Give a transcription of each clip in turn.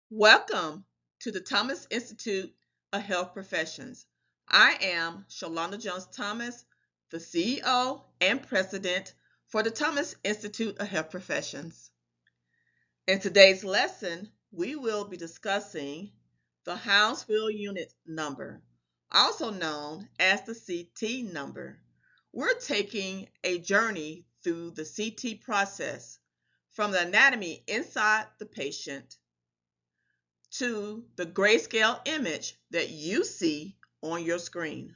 Welcome to the Thomas Institute of Health Professions. I am Shalonda Jones Thomas, the CEO and President for the Thomas Institute of Health Professions. In today's lesson, we will be discussing the Hounsfield Unit number, also known as the CT number. We're taking a journey through the CT process from the anatomy inside the patient to the grayscale image that you see on your screen.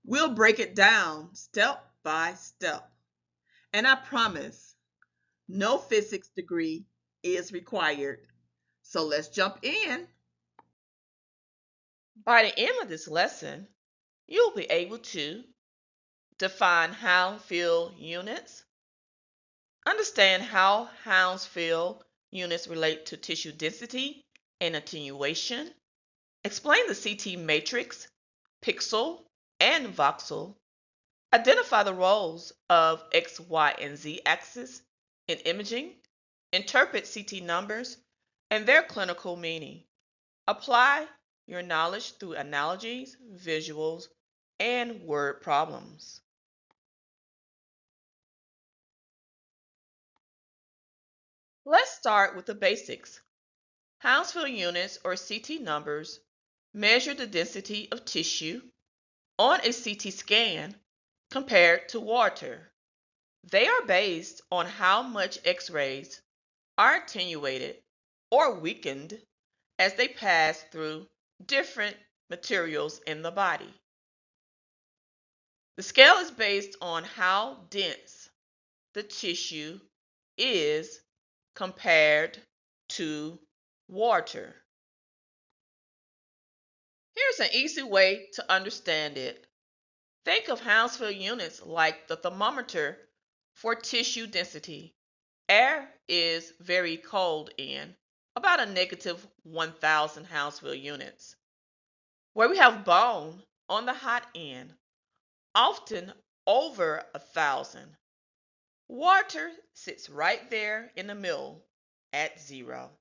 We'll break it down step by step. And I promise, no physics degree is required. So let's jump in. By the end of this lesson, you'll be able to define Hounsfield units, understand how Hounsfield units relate to tissue density and attenuation, explain the CT matrix, pixel, and voxel, identify the roles of X, Y, and Z axis in imaging, interpret CT numbers and their clinical meaning, apply your knowledge through analogies, visuals, and word problems. Let's start with the basics. Hounsfield units, or CT numbers, measure the density of tissue on a CT scan compared to water. They are based on how much X-rays are attenuated or weakened as they pass through different materials in the body. The scale is based on how dense the tissue is compared to water. Here's an easy way to understand it. Think of Hounsfield units like the thermometer for tissue density. Air is very cold in about a negative 1,000 Hounsfield units, where we have bone on the hot end, often over 1,000. Water sits right there in the middle at 0.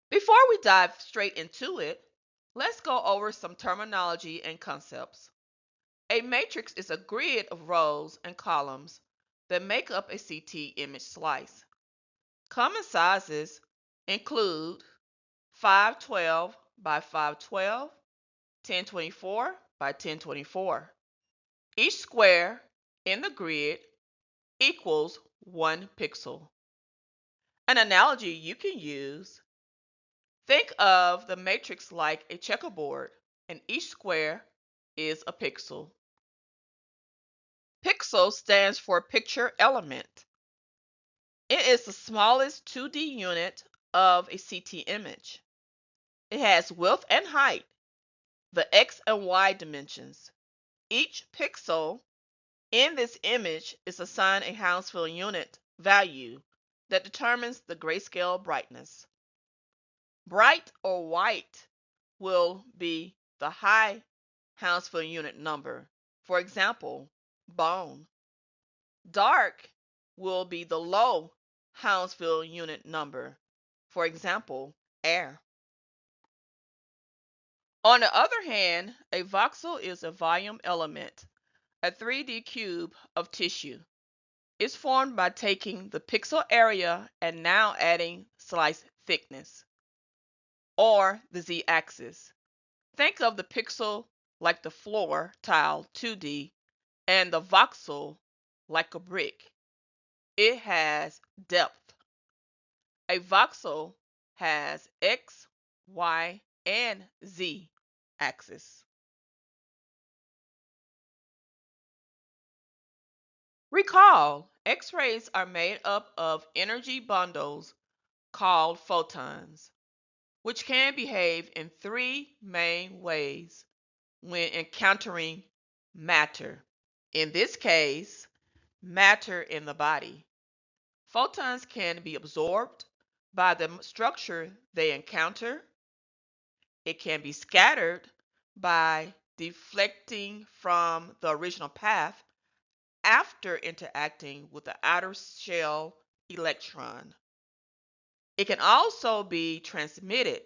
Before we dive straight into it, let's go over some terminology and concepts. A matrix is a grid of rows and columns that make up a CT image slice. Common sizes include 512 by 512, 1024 by 1024. Each square in the grid equals 1 pixel. An analogy you can use: think of the matrix like a checkerboard, and each square is a pixel. Pixel stands for picture element. It is the smallest 2D unit of a CT image. It has width and height, the X and Y dimensions. Each pixel in this image is assigned a Hounsfield unit value that determines the grayscale brightness. Bright or white will be the high Hounsfield unit number, for example, bone. Dark will be the low Hounsfield unit number, for example, air. On the other hand, a voxel is a volume element, a 3D cube of tissue. It's formed by taking the pixel area and now adding slice thickness, or the z-axis. Think of the pixel like the floor tile 2D and the voxel like a brick. It has depth. A voxel has X, Y, and Z axis. Recall, X-rays are made up of energy bundles called photons, which can behave in three main ways when encountering matter. In this case, matter in the body. Photons can be absorbed by the structure they encounter. It can be scattered by deflecting from the original path after interacting with the outer shell electron. It can also be transmitted,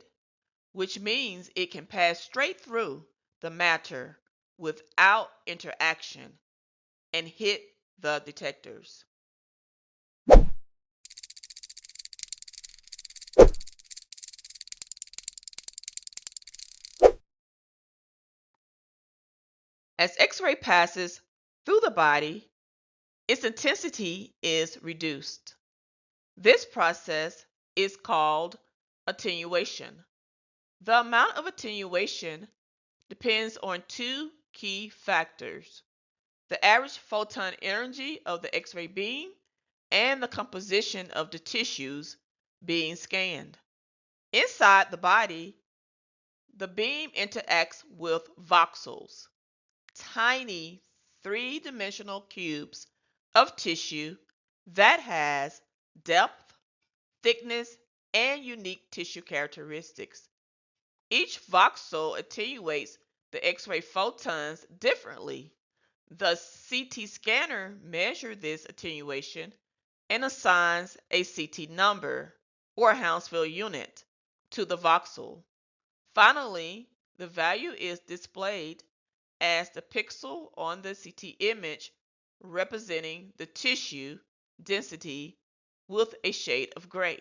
which means it can pass straight through the matter without interaction and hit the detectors. As X-ray passes through the body, its intensity is reduced. This process is called attenuation. The amount of attenuation depends on two key factors: the average photon energy of the X-ray beam and the composition of the tissues being scanned. Inside the body, the beam interacts with voxels, tiny three-dimensional cubes of tissue that has depth, thickness, and unique tissue characteristics. Each voxel attenuates the X-ray photons differently. The CT scanner measures this attenuation and assigns a CT number, or Hounsfield unit, to the voxel. Finally, the value is displayed as the pixel on the CT image, representing the tissue density with a shade of gray.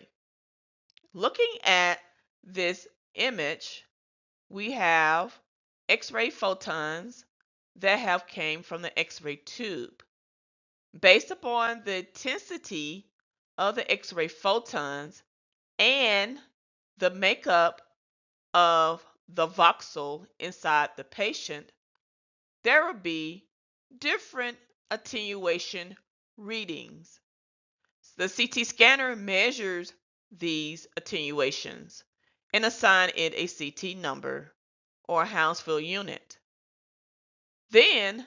Looking at this image, we have X-ray photons that have came from the X-ray tube. Based upon the intensity of the X-ray photons and the makeup of the voxel inside the patient, there will be different attenuation readings. The CT scanner measures these attenuations and assign it a CT number, or Hounsfield unit. Then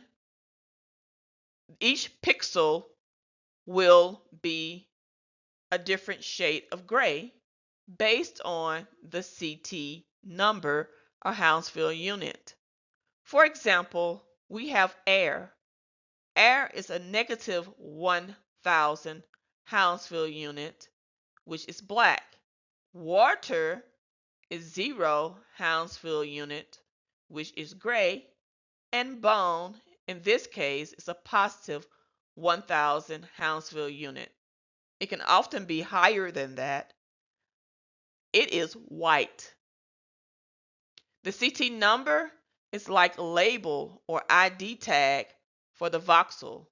each pixel will be a different shade of gray based on the CT number, or Hounsfield unit. For example, we have air. Air is a negative 1000 Hounsfield unit, which is black. Water is 0 Hounsfield unit, which is gray. And bone, in this case, is a positive 1000 Hounsfield unit. It can often be higher than that. It is white. The CT number is like a label or ID tag for the voxel,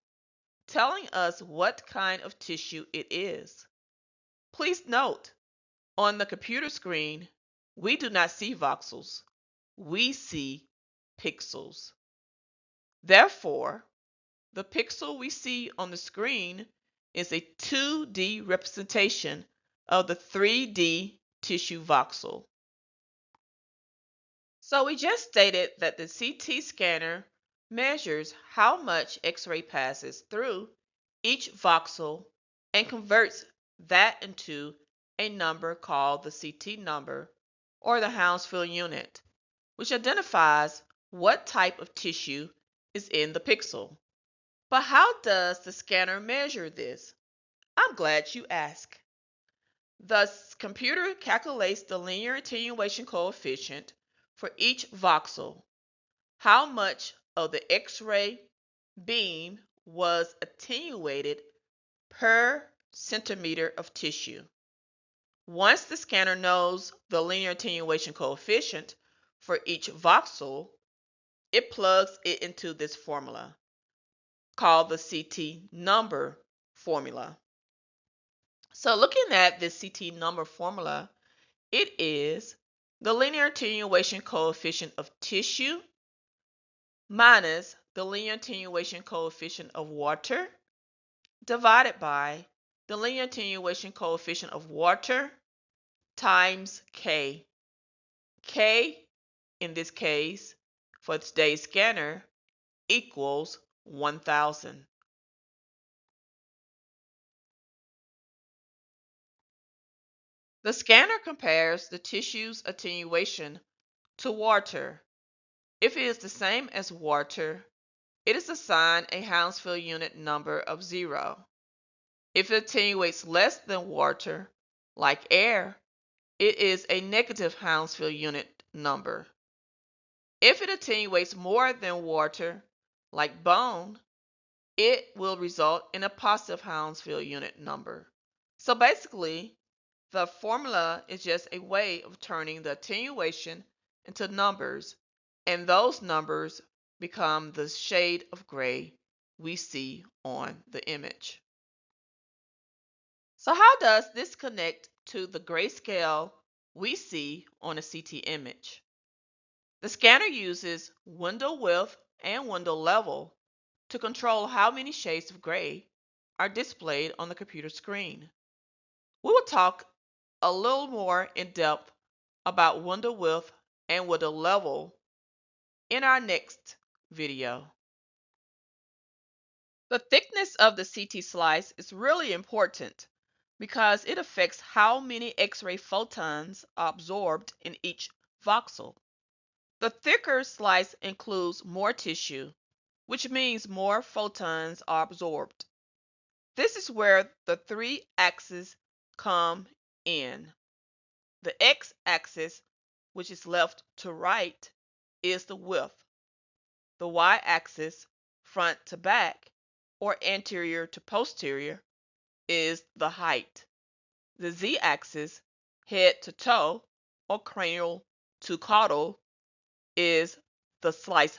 telling us what kind of tissue it is. Please note, on the computer screen, we do not see voxels. We see pixels. Therefore, the pixel we see on the screen is a 2D representation of the 3D tissue voxel. So we just stated that the CT scanner measures how much X-ray passes through each voxel and converts that into a number called the CT number, or the Hounsfield unit, which identifies what type of tissue is in the pixel. But how does the scanner measure this? I'm glad you asked. The computer calculates the linear attenuation coefficient for each voxel. How much of the X-ray beam was attenuated per centimeter of tissue. Once the scanner knows the linear attenuation coefficient for each voxel, it plugs it into this formula called the CT number formula. So looking at this CT number formula, it is the linear attenuation coefficient of tissue minus the linear attenuation coefficient of water divided by the linear attenuation coefficient of water times K. K, in this case, for today's scanner, equals 1000. The scanner compares the tissue's attenuation to water. If it is the same as water, it is assigned a Hounsfield unit number of 0. If it attenuates less than water, Like air, it is a negative Hounsfield unit number. If it attenuates more than water, like bone, it will result in a positive Hounsfield unit number. So basically, the formula is just a way of turning the attenuation into numbers, and those numbers become the shade of gray we see on the image. So how does this connect to the grayscale we see on a CT image? The scanner uses window width and window level to control how many shades of gray are displayed on the computer screen. We will talk a little more in depth about window width and window level in our next video. The thickness of the CT slice is really important because it affects how many X-ray photons are absorbed in each voxel. The thicker slice includes more tissue, which means more photons are absorbed. This is where the three axes come in. The x-axis, which is left to right, is the width. The y-axis, front to back, or anterior to posterior, is the height. The z-axis, head to toe, or cranial to caudal, is the slice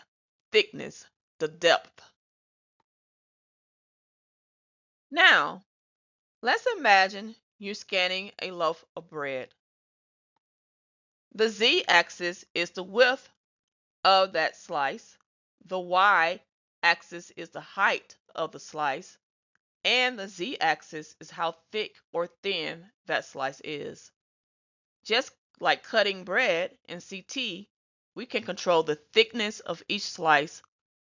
thickness, the depth. Now, let's imagine you're scanning a loaf of bread. The z-axis is the width of that slice, the y-axis is the height of the slice, and the z-axis is how thick or thin that slice is. Just like cutting bread in CT, we can control the thickness of each slice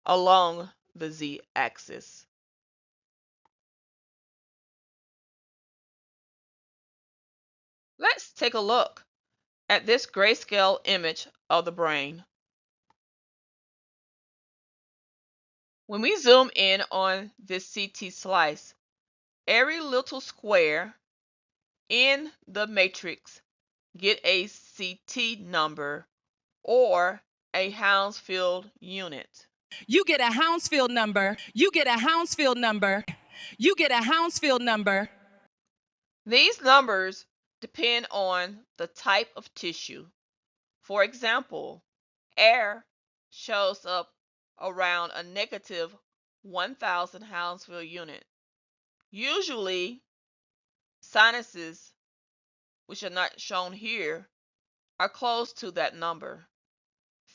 along the z-axis. Let's take a look at this grayscale image of the brain. When we zoom in on this CT slice, every little square in the matrix get a CT number or a Hounsfield unit. You get a Hounsfield number. You get a Hounsfield number. You get a Hounsfield number. These numbers depend on the type of tissue. For example, air shows up around a negative 1000 Hounsfield unit. Usually, sinuses, which are not shown here, are close to that number.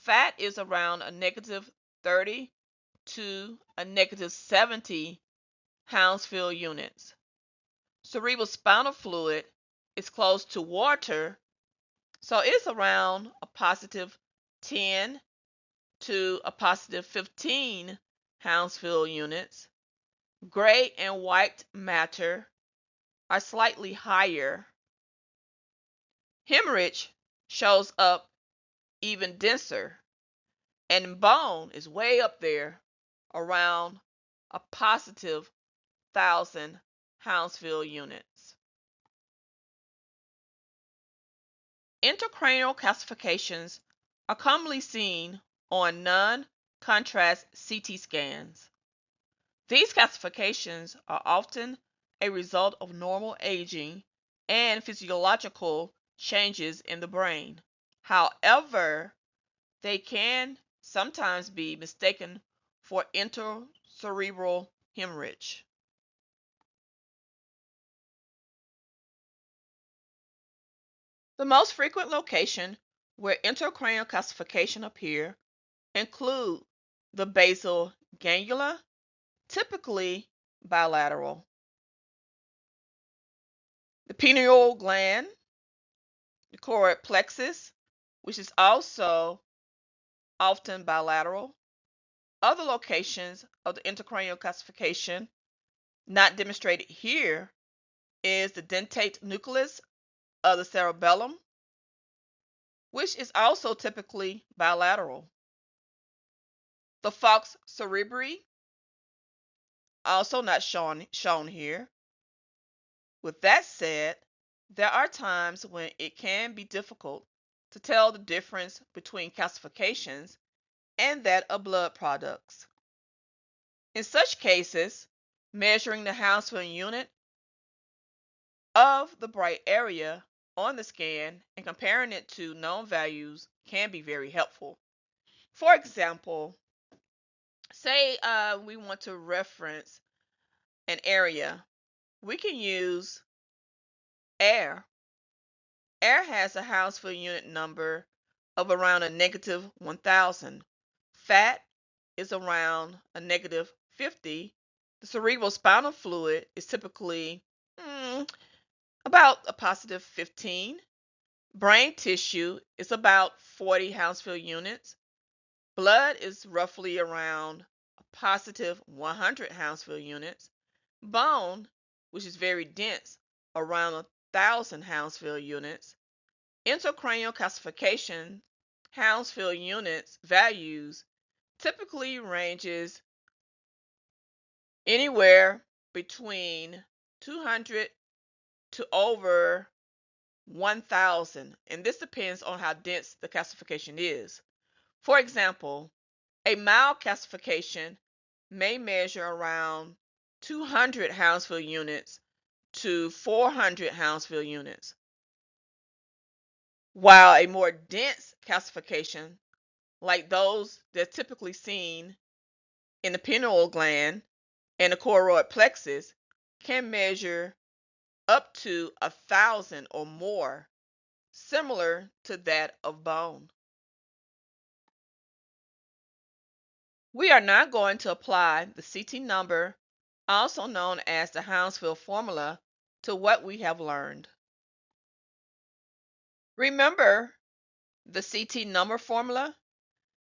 Fat is around a negative 30 to a negative 70 Hounsfield units. Cerebrospinal fluid is close to water, so it's around a positive 10 to a positive 15 Hounsfield units. Gray and white matter are slightly higher. Hemorrhage shows up even denser, and bone is way up there around a positive 1000 Hounsfield units. Intracranial calcifications are commonly seen on non-contrast CT scans. These calcifications are often a result of normal aging and physiological changes in the brain. However, they can sometimes be mistaken for intracerebral hemorrhage. The most frequent location where intracranial calcification appear include the basal ganglia, typically bilateral, the pineal gland, the choroid plexus, which is also often bilateral. Other locations of the intracranial calcification not demonstrated here is the dentate nucleus of the cerebellum, which is also typically bilateral. The falx cerebri, also not shown here. With that said, there are times when it can be difficult to tell the difference between calcifications and that of blood products. In such cases, measuring the Hounsfield unit of the bright area on the scan and comparing it to known values can be very helpful. For example, say we want to reference an area, we can use air. Air has a Hounsfield unit number of around a negative 1000. Fat is around a negative 50. The cerebral spinal fluid is typically about a positive 15. Brain tissue is about 40 Hounsfield units. Blood is roughly around a positive 100 Hounsfield units. Bone, which is very dense, around 1000 Hounsfield units. Intracranial calcification, Hounsfield units values typically ranges anywhere between 200 to over 1000, and this depends on how dense the calcification is. For example, a mild calcification may measure around 200 Hounsfield units to 400 Hounsfield units, while a more dense calcification, like those that's typically seen in the pineal gland and the choroid plexus, can measure up to 1000 or more, similar to that of bone. We are now going to apply the CT number, also known as the Hounsfield formula, to what we have learned. Remember the CT number formula?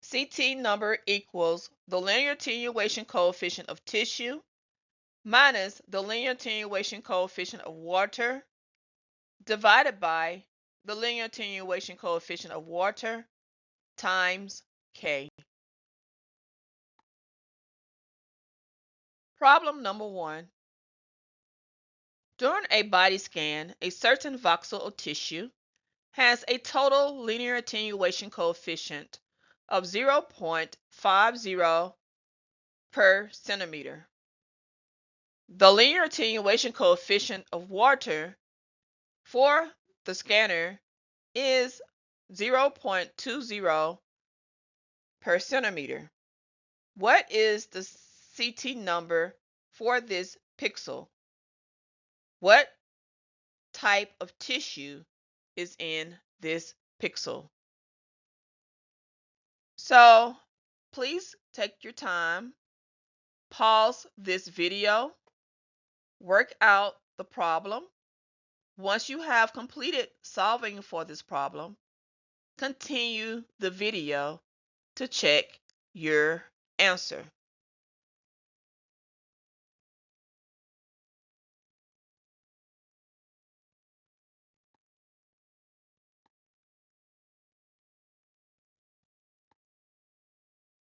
CT number equals the linear attenuation coefficient of tissue minus the linear attenuation coefficient of water divided by the linear attenuation coefficient of water times K. Problem number 1. During a body scan, a certain voxel of tissue has a total linear attenuation coefficient of 0.50 per centimeter. The linear attenuation coefficient of water for the scanner is 0.20 per centimeter. What is the CT number for this pixel? What type of tissue is in this pixel? So please take your time, pause this video, work out the problem. Once you have completed solving for this problem, continue the video to check your answer.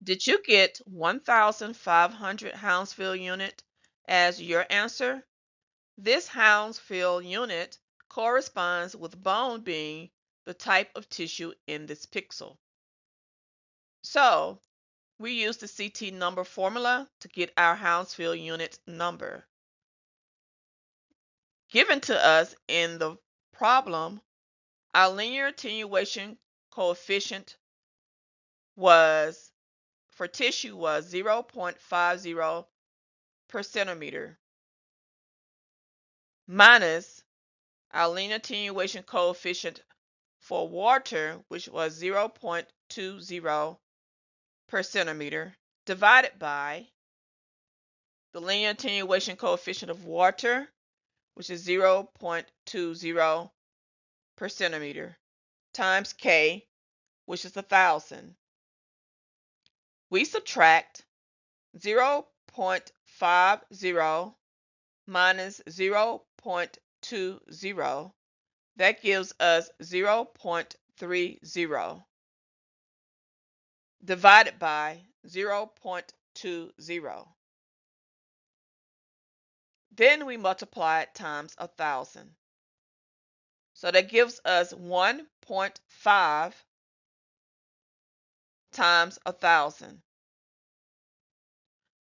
Did you get 1,500 Hounsfield unit as your answer? This Hounsfield unit corresponds with bone being the type of tissue in this pixel. So we use the CT number formula to get our Hounsfield unit number. Given to us in the problem, our linear attenuation coefficient was for tissue was 0.50 per centimeter minus our linear attenuation coefficient for water, which was 0.20 per centimeter, divided by the linear attenuation coefficient of water, which is 0.20 per centimeter, times K, which is 1000. We subtract 0.50 minus 0.20. That gives us 0.30 divided by 0.20. Then we multiply it times 1000. So that gives us 1.5 times 1,000.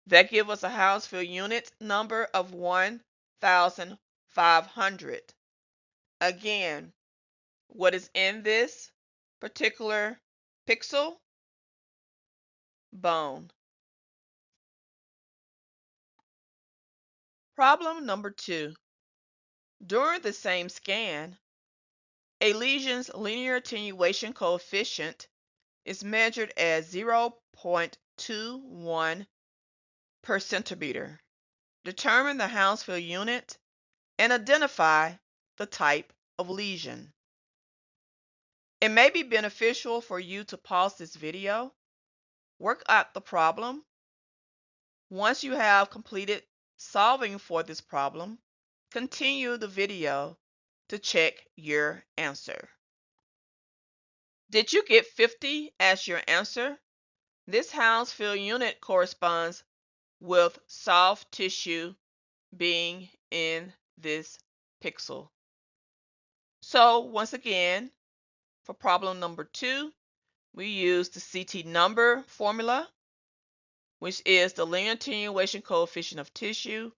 That gives us a Hounsfield unit number of 1,500. Again, what is in this particular pixel? Bone. Problem number 2. During the same scan, a lesion's linear attenuation coefficient is measured as 0.21 per centimeter. Determine the Hounsfield unit and identify the type of lesion. It may be beneficial for you to pause this video, work out the problem. Once you have completed solving for this problem, continue the video to check your answer. Did you get 50 as your answer? This Hounsfield unit corresponds with soft tissue being in this pixel. So once again, for problem number 2, we use the CT number formula, which is the linear attenuation coefficient of tissue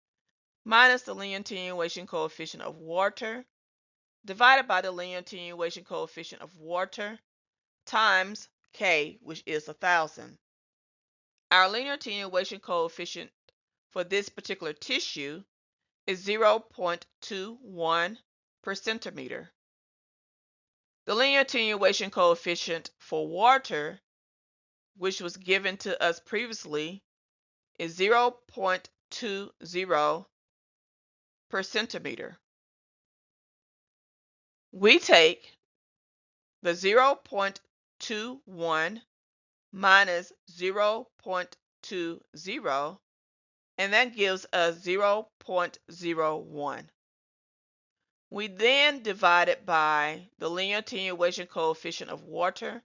minus the linear attenuation coefficient of water divided by the linear attenuation coefficient of water times K, which is 1,000. Our linear attenuation coefficient for this particular tissue is 0.21 per centimeter. The linear attenuation coefficient for water, which was given to us previously, is 0.20 per centimeter. We take the 0.21 minus 0.20, and that gives us 0.01. We then divide it by the linear attenuation coefficient of water,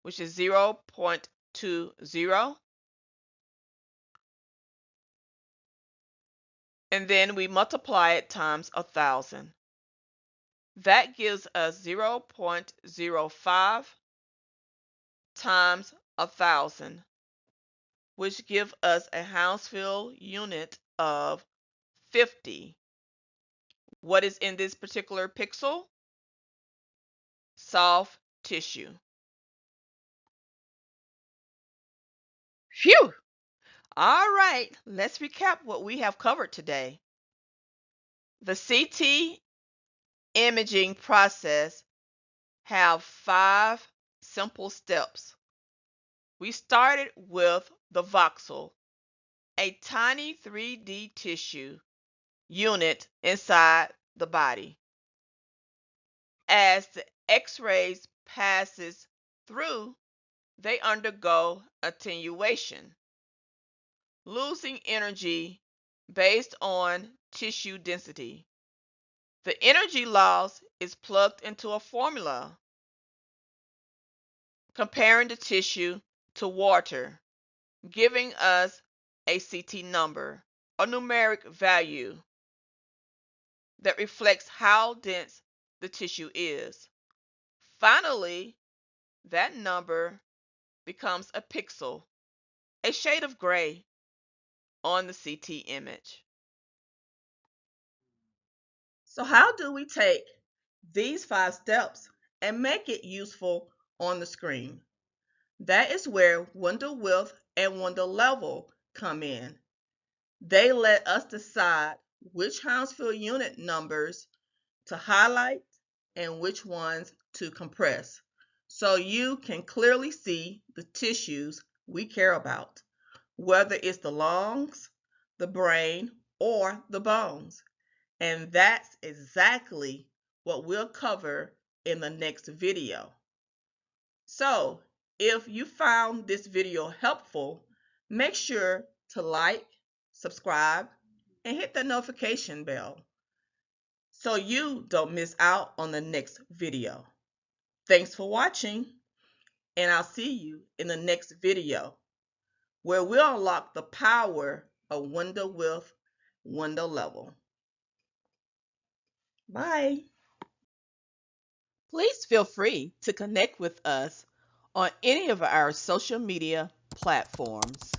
which is 0.20, and then we multiply it times 1,000. That gives us 0.05 times 1,000, which gives us a Hounsfield unit of 50. What is in this particular pixel? Soft tissue. Phew! All right, let's recap what we have covered today. The CT imaging process have 5 simple steps. We started with the voxel, a tiny 3D tissue unit inside the body. As the X-rays passes through, they undergo attenuation, losing energy based on tissue density. The energy loss is plugged into a formula comparing the tissue to water, giving us a CT number, a numeric value that reflects how dense the tissue is. Finally, that number becomes a pixel, a shade of gray on the CT image. So how do we take these 5 steps and make it useful on the screen? That is where window width and window level come in. They let us decide which Hounsfield unit numbers to highlight and which ones to compress, so you can clearly see the tissues we care about, whether it's the lungs, the brain, or the bones. And that's exactly what we'll cover in the next video. So, if you found this video helpful, make sure to like, subscribe, and hit the notification bell so you don't miss out on the next video. Thanks for watching, and I'll see you in the next video where we'll unlock the power of window width, window level. Bye. Please feel free to connect with us on any of our social media platforms.